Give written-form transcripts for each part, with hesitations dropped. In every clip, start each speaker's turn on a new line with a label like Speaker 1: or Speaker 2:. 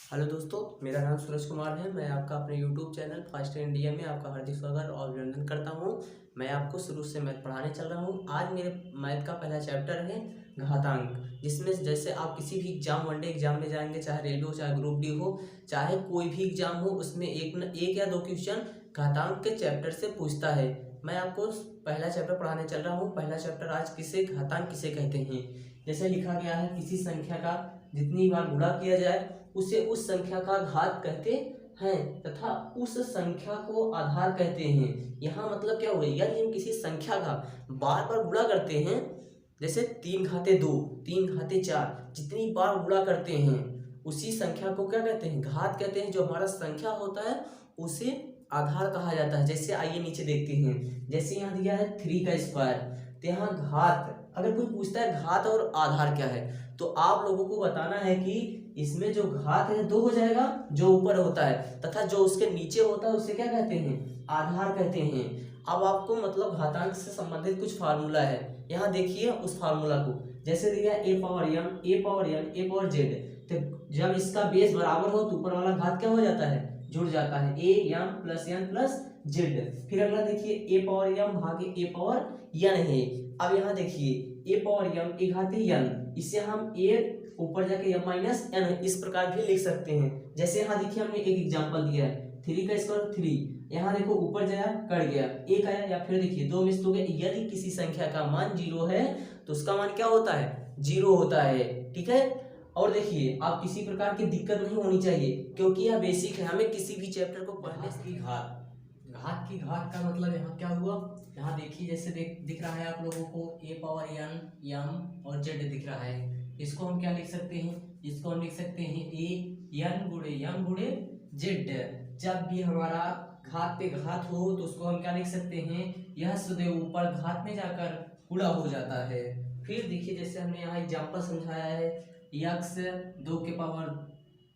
Speaker 1: Hello दोस्तों, मेरा नाम सूरज कुमार है। मैं आपका अपने यूट्यूब चैनल फर्स्ट इंडिया में आपका हार्दिक स्वागत और अभिनंदन करता हूं। मैं आपको शुरू से मैथ पढ़ाने चल रहा हूं। आज मेरे मैथ का पहला चैप्टर है घातांक, जिसमें जैसे आप किसी भी एग्जाम वनडे एग्जाम में जाएंगे, चाहे रेलवे हो, चाहे ग्रुप डी हो, चाहे कोई भी एग्जाम हो, उसमें एक या दो क्वेश्चन घातांक के चैप्टर से पूछता है। मैं आपको पहला चैप्टर पढ़ाने चल रहा हूँ। पहला चैप्टर आज घातांक किसे कहते हैं। जैसे लिखा गया है, किसी संख्या का जितनी बार गुणा किया जाए उसे उस संख्या का घात कहते हैं तथा उस संख्या को आधार कहते हैं। यहाँ मतलब क्या हुआ, यदि हम किसी संख्या का बार बार गुणा करते हैं, जैसे 3 घाते 2, 3 घाते 4, जितनी बार गुणा करते हैं उसी संख्या को क्या कहते हैं, घात कहते हैं। जो हमारा संख्या होता है उसे आधार कहा जाता है। जैसे आइए नीचे देखते हैं, जैसे यहाँ दिया है 3 का स्क्वायर, तो यहाँ घात, अगर कोई पूछता है घात और आधार क्या है, तो आप लोगों को बताना है कि इसमें जो घात है 2 हो जाएगा जो ऊपर होता है, तथा जो उसके नीचे होता है उसे क्या कहते हैं, आधार कहते हैं। अब आपको मतलब घातांक से संबंधित कुछ फार्मूला है, यहाँ देखिए उस फार्मूला को। जैसे दिया ए पावर एम, ए पावर एन, ए पावर जेड, तो जब इसका बेस बराबर हो तो ऊपर वाला घात क्या हो जाता है, जुड़ जाता है, A M plus N plus Z. फिर अगला देखिए ए पावर एम भागे ए पावर एन है। अब यहाँ देखिए ए पावर एम ए घाते एन, इसे हम ए ऊपर जाके एम माइनस एन इस प्रकार भी लिख सकते हैं। जैसे यहाँ देखिए हमने एक एग्जांपल दिया है, 3 का स्क्वायर 3, यहाँ देखो ऊपर जाया कट गया, एक आया, या फिर देखिए 2 मिस हो गया। यदि किसी संख्या का मान 0 है तो उसका मान क्या होता है, 0 होता है। ठीक है। और देखिए आप किसी प्रकार की दिक्कत नहीं होनी चाहिए, क्योंकि यह बेसिक है, हमें किसी भी चैप्टर को पढ़ने की घात की घात का मतलब यहाँ क्या हुआ, यहाँ देखिए जैसे दिख रहा है आप लोगों को ए पावर एन एम और जेड दिख रहा है। इसको हम क्या लिख सकते हैं, इसको हम लिख सकते हैं ए एन गुणे एम गुणे जेड। जब भी हमारा घात पे घात हो तो उसको हम क्या लिख सकते हैं, यह सदैव ऊपर घात में जाकर गुणा हो जाता है। फिर देखिए जैसे हमने यहाँ एग्जाम्पल समझाया है, यक्स 2 के पावर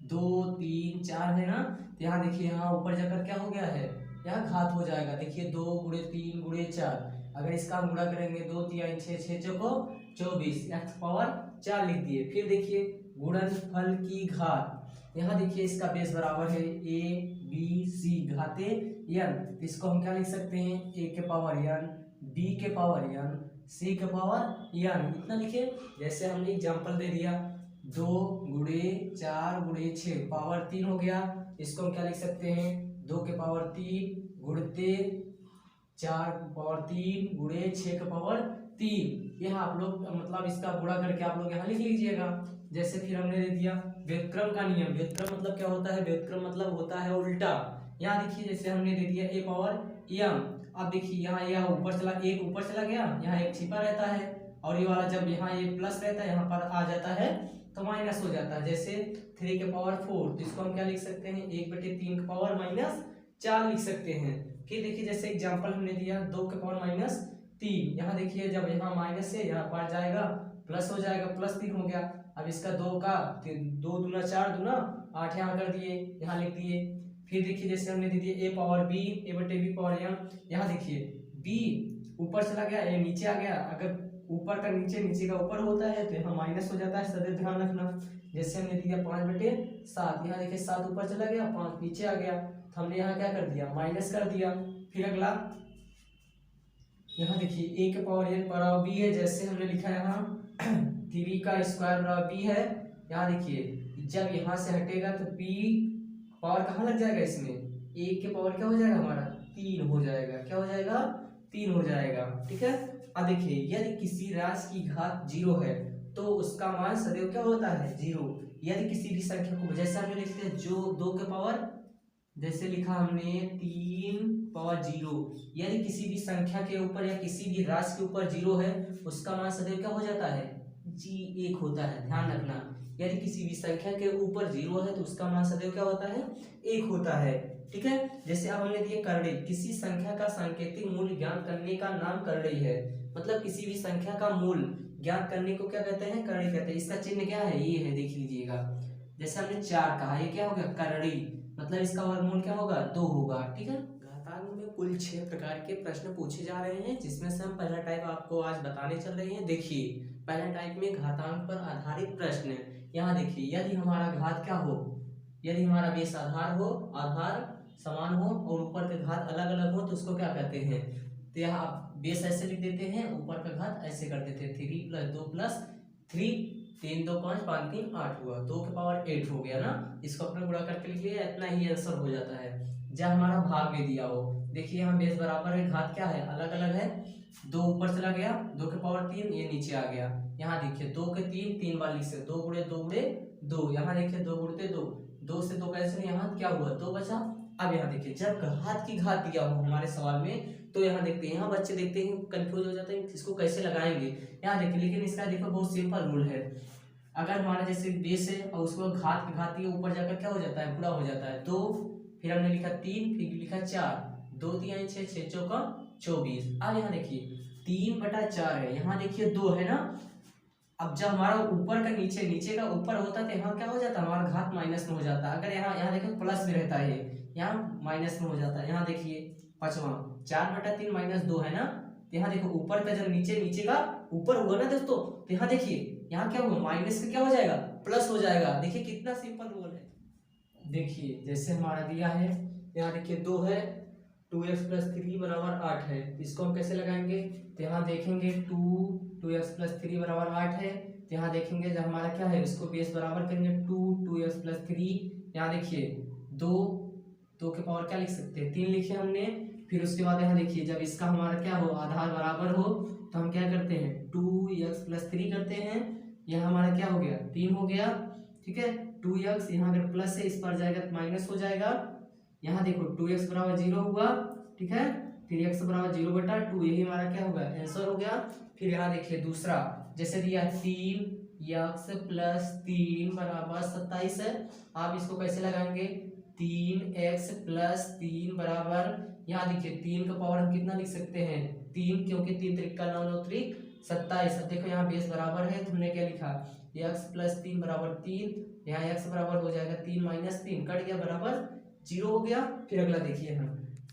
Speaker 1: 2 3 4 है ना, तो यहाँ देखिए यहाँ ऊपर जाकर क्या हो गया है, यहाँ घात हो जाएगा। देखिए 2 गुणे 3 गुणे 4, अगर इसका हम गुणा करेंगे 2 3 6 6 चौको 24, एक्स पावर 4 लिख दिए। फिर देखिए गुणनफल की घात, यहाँ देखिए इसका बेस बराबर है ए बी सी घाते एन, इसको हम क्या लिख सकते हैं, ए के पावर एन, बी के पावर एन, सी के पावर एन, इतना लिखे। जैसे हमने एग्जांपल दे दिया 2 गुणे 4 गुणे 6 पावर 3 हो गया, इसको हम क्या लिख सकते हैं, 2 के पावर 3 गुणते 4 पावर 3 गुणे 6 के पावर 3। यह आप लोग मतलब इसका गुणा करके आप लोग यहाँ लिख लीजिएगा। जैसे फिर हमने दे दिया व्युत्क्रम का नियम। व्युत्क्रम मतलब क्या होता है, व्युत्क्रम मतलब होता है उल्टा। यहाँ देखिए जैसे हमने दे दिया ए पावर एम, अब देखिए यहाँ यह ऊपर चला, एक ऊपर चला गया, यहाँ एक छिपा रहता है, और ये वाला जब यहाँ ये प्लस रहता है यहाँ पर आ जाता है तो माइनस हो जाता है। जैसे 3 के पावर 4, तो इसको हम क्या लिख सकते हैं, 1/3 के पावर माइनस 4 लिख सकते हैं। फिर देखिए जैसे एग्जांपल हमने दिया 2 के पावर माइनस 3, यहाँ देखिए जब यहाँ माइनस है यहाँ पर जाएगा प्लस हो जाएगा, प्लस 3 हो गया। अब इसका 2 का 2 दूना 4 दूना 8 यहाँ कर दिए, यहाँ लिख दिए। फिर देखिए जैसे हमने दे दिए ए पावर बी ए बटे बी पावर एम, यहाँ देखिए बी ऊपर चला गया ए नीचे आ गया, अगर ऊपर का नीचे नीचे का ऊपर होता है तो यहाँ माइनस हो जाता है, सदैव ध्यान रखना। जैसे हमने दिया 5/7, यहाँ देखिए 7 ऊपर चला गया 5 नीचे आ गया, तो हमने यहाँ क्या कर दिया, माइनस कर दिया। फिर अगला यहाँ देखिए ए के पावर एन बराबर बी है, जैसे हमने लिखा है यहाँ 3 का स्क्वायर बराबर बी है। यहाँ देखिए जब यहाँ से हटेगा तो बी पावर कहाँ लग जाएगा, इसमें ए के पावर क्या हो जाएगा हमारा 3 हो जाएगा, क्या हो जाएगा 3 हो जाएगा। ठीक है। अब देखिए यदि किसी राशि की घात 0 है तो उसका मान सदैव क्या होता है, 0। यदि किसी भी संख्या को, जैसे हमने लिखते हैं जो 2 के पावर, जैसे लिखा हमने 3 पावर 0, यदि किसी भी संख्या के ऊपर या किसी भी राशि के ऊपर 0 है उसका मान सदैव क्या हो जाता है, जी 1 होता है, ध्यान रखना। यदि किसी भी संख्या के ऊपर 0 है तो उसका मान सदैव क्या होता है, 1 होता है। ठीक है। जैसे अब हमने दिए करड़ई, किसी संख्या का सांकेतिक मूल्य ज्ञात करने का नाम करड़ई है। मतलब किसी भी संख्या का मूल ज्ञात करने को क्या कहते हैं, करड़ई कहते हैं। इसका चिन्ह क्या है, ये है, देख लीजिएगा। जैसे हमने 4 कहा, ये क्या हो गया, करड़ई, मतलब इसका वर्गमूल क्या होगा, 2 होगा। ठीक है। घातांक में कुल 6 प्रकार के प्रश्न पूछे जा रहे हैं, जिसमें से हम पहला टाइप आपको आज बताने चल रहे हैं। देखिए पहला टाइप में घातांक पर आधारित प्रश्न। यहाँ देखिए यदि हमारा घात क्या हो, यदि हमारा बेस आधार समान हो और ऊपर के घात अलग अलग हो तो उसको क्या कहते हैं, तो यहाँ बेस ऐसे लिख देते हैं, ऊपर का घात ऐसे कर देते हैं, 3 + 2 + 3, 3 2 5 5 3 8 हुआ, 2 के पावर 8 हो गया ना। इसको अपने गुणा करके लिख लिया, इतना ही आंसर हो जाता है। जब हमारा भाग में दिया हो, देखिए यहाँ बेस बराबर है, घात क्या है अलग अलग है, 2 ऊपर चला गया, 2 के पावर 3 ये नीचे आ गया। यहाँ देखिए 2 के 3 बार लिख सकते, 2 गुणे 2 गुणे 2, यहाँ देखिए 2 गुणते 2, 2 से 2 कैंसिल, यहाँ क्या हुआ 2 बचा। अब यहाँ देखिए जब घात की घात दिया हो हमारे सवाल में, तो यहाँ देखते हैं, यहाँ बच्चे देखते हैं कंफ्यूज हो जाते हैं इसको कैसे लगाएंगे। यहाँ देखिए लेकिन इसका देखो बहुत सिंपल रूल है, अगर हमारा जैसे बेस है और उसको घात की घात ऊपर जाकर क्या हो जाता है, पूरा हो जाता है। 2 फिर हमने लिखा 3 फिर लिखा 4, 2 3 6 6 चौका 24। अब यहाँ देखिए 3/4 है, यहाँ देखिए 2 है ना। अब जब हमारा ऊपर का नीचे का ऊपर होता है, यहाँ क्या हो जाता है, हमारा घात माइनस में हो जाता है। अगर यहाँ देखिए प्लस में रहता है, यहाँ माइनस में हो जाता है। यहाँ देखिए पांचवा 4/3 - 2 है ना, तो यहाँ देखो ऊपर का जब नीचे का ऊपर हुआ ना दोस्तों, तो यहाँ देखिए यहाँ क्या हुआ, माइनस का क्या हो जाएगा, प्लस हो जाएगा। देखिए कितना सिंपल रूल है। देखिए जैसे हमारा दिया है, यहाँ देखिए 2 है, 2x + 3 = 8 है, इसको हम कैसे लगाएंगे, तो यहाँ देखेंगे 2x + 3 = 8 है, तो यहाँ देखेंगे जब हमारा क्या है, इसको बेस बराबर करेंगे 2x + 3, यहाँ देखिए 2 के पावर क्या लिख सकते हैं 3 लिखे हमने। फिर उसके बाद यहाँ देखिए जब इसका हमारा क्या हो, आधार बराबर हो, तो हम क्या करते हैं 2x + 3 करते हैं, यह हमारा क्या हो गया 3 हो गया, ठीक है। 2x यहाँ अगर प्लस है इस पर जाएगा तो माइनस हो जाएगा। यहाँ देखो 2x = 0 हुआ, ठीक है, फिर x = 0/2, यही हमारा क्या होगा आंसर हो गया। फिर यहाँ देखिए दूसरा जैसे दिया 3x + 3 = 27 है, आप इसको कैसे लगाएंगे, 3x + 3 बराबर, यहाँ देखिए 3 का पावर हम कितना लिख सकते हैं 3, क्योंकि 3 × 3 = 9 9 3 27। अब देखो यहाँ बेस बराबर है तो हमने क्या लिखा, x + 3 = 3, यहाँ x बराबर हो जाएगा 3 - 3 कट गया बराबर 0 हो गया। फिर अगला देखिए हम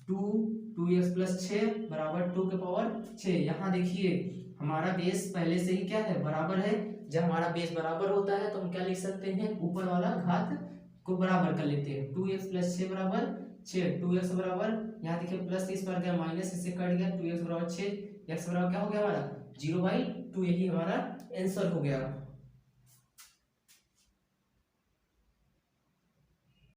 Speaker 1: 2x + 6 = 2 के पावर 6, यहाँ देखिए हमारा बेस पहले से ही क्या है बराबर है। जब हमारा बेस बराबर होता है तो हम क्या लिख सकते हैं, ऊपर वाला घात को बराबर कर लेते हैं। 2x + 6 = 6, 2x बराबर, यहाँ देखिए प्लस इस पर गया माइनस इससे कट गया, 2x = 6, x बराबर क्या हो गया हमारा 0/2, यही हमारा आंसर हो गया।